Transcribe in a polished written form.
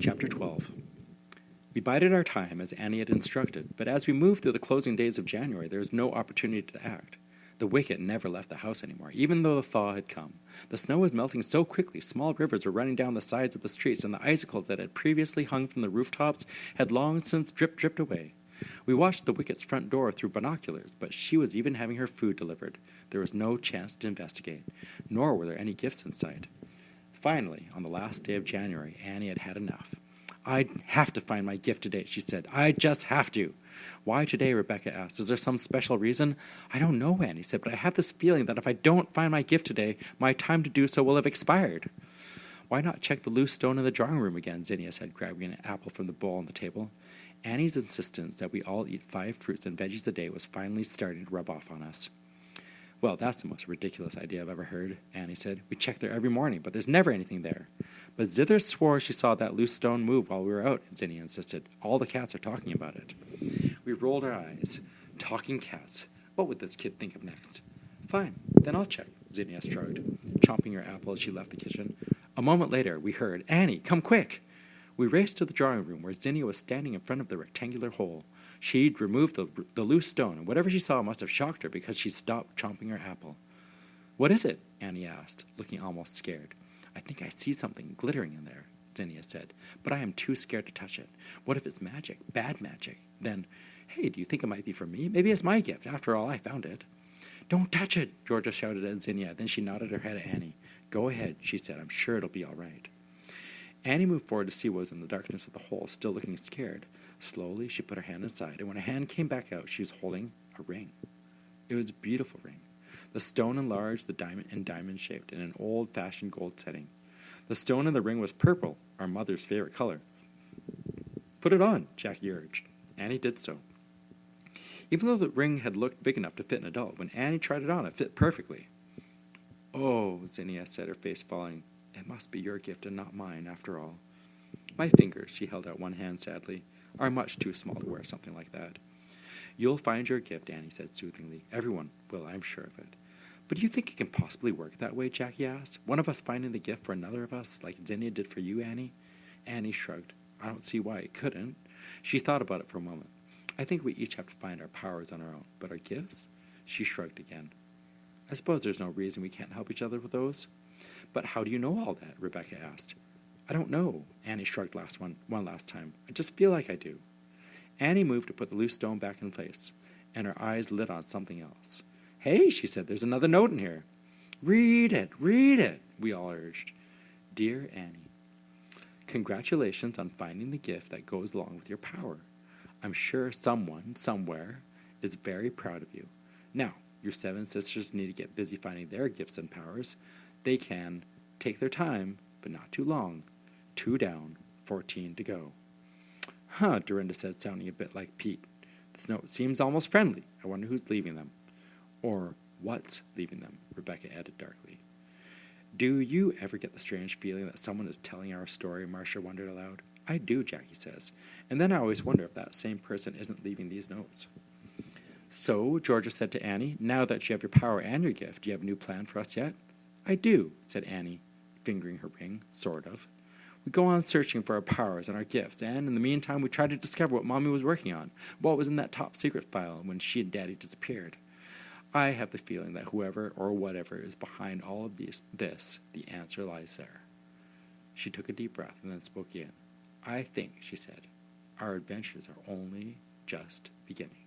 Chapter 12. We bided our time as Annie had instructed, but as we moved through the closing days of January, there was no opportunity to act. The wicked never left the house anymore, even though the thaw had come. The snow was melting so quickly, small rivers were running down the sides of the streets, and the icicles that had previously hung from the rooftops had long since dripped away. We watched the wicket's front door through binoculars, but she was even having her food delivered. There was no chance to investigate, nor were there any gifts in sight. Finally, on the last day of January, Annie had had enough. "I have to find my gift today," she said. "I just have to." "Why today?" Rebecca asked. "Is there some special reason?" "I don't know," Annie said, "but I have this feeling that if I don't find my gift today, my time to do so will have expired." "Why not check the loose stone in the drawing room again?" Zinnia said, grabbing an apple from the bowl on the table. Annie's insistence that we all eat 5 fruits and veggies a day was finally starting to rub off on us. "Well, that's the most ridiculous idea I've ever heard," Annie said. "We check there every morning, but there's never anything there." "But Zither swore she saw that loose stone move while we were out," Zinnia insisted. "All the cats are talking about it." We rolled our eyes. Talking cats. What would this kid think of next? "Fine, then I'll check," Zinnia shrugged, chomping her apple as she left the kitchen. A moment later, we heard, "Annie, come quick!" We raced to the drawing room where Zinnia was standing in front of the rectangular hole. She'd removed the loose stone, and whatever she saw must have shocked her because she stopped chomping her apple. "What is it?" Annie asked, looking almost scared. "I think I see something glittering in there," Zinnia said, "but I am too scared to touch it. What if it's magic? Bad magic? Then, hey, do you think it might be for me? Maybe it's my gift. After all, I found it." "Don't touch it," Georgia shouted at Zinnia. Then she nodded her head at Annie. "Go ahead," she said. "I'm sure it'll be all right." Annie moved forward to see what was in the darkness of the hole, still looking scared. Slowly, she put her hand inside, and when her hand came back out, she was holding a ring. It was a beautiful ring. The stone enlarged, the diamond-shaped, in an old-fashioned gold setting. The stone in the ring was purple, our mother's favorite color. "Put it on," Jackie urged. Annie did so. Even though the ring had looked big enough to fit an adult, when Annie tried it on, it fit perfectly. "Oh," Zinnia said, her face falling. "It must be your gift and not mine, after all." "My fingers," she held out one hand sadly, "are much too small to wear something like that." "You'll find your gift," Annie said soothingly. "Everyone will, I'm sure of it." "But do you think it can possibly work that way?" Jackie asked. "One of us finding the gift for another of us, like Zinnia did for you, Annie?" Annie shrugged. "I don't see why it couldn't." She thought about it for a moment. "I think we each have to find our powers on our own, but our gifts?" She shrugged again. "I suppose there's no reason we can't help each other with those." "But how do you know all that?" Rebecca asked. "I don't know," Annie shrugged one last time. "I just feel like I do." Annie moved to put the loose stone back in place, and her eyes lit on something else. "Hey," she said, "there's another note in here." Read it," we all urged. "Dear Annie, congratulations on finding the gift that goes along with your power. I'm sure someone, somewhere, is very proud of you. Now, your 7 sisters need to get busy finding their gifts and powers. They can take their time, but not too long. 2 down, 14 to go." "Huh," Dorinda said, sounding a bit like Pete. "This note seems almost friendly. I wonder who's leaving them." "Or what's leaving them," Rebecca added darkly. "Do you ever get the strange feeling that someone is telling our story?" Marcia wondered aloud. "I do," Jackie says. "And then I always wonder if that same person isn't leaving these notes." "So," Georgia said to Annie, "now that you have your power and your gift, do you have a new plan for us yet?" "I do," said Annie, fingering her ring, sort of. "We go on searching for our powers and our gifts, and in the meantime we try to discover what Mommy was working on, what was in that top-secret file when she and Daddy disappeared. I have the feeling that whoever or whatever is behind all of this, the answer lies there." She took a deep breath and then spoke again. "I think," she said, "our adventures are only just beginning."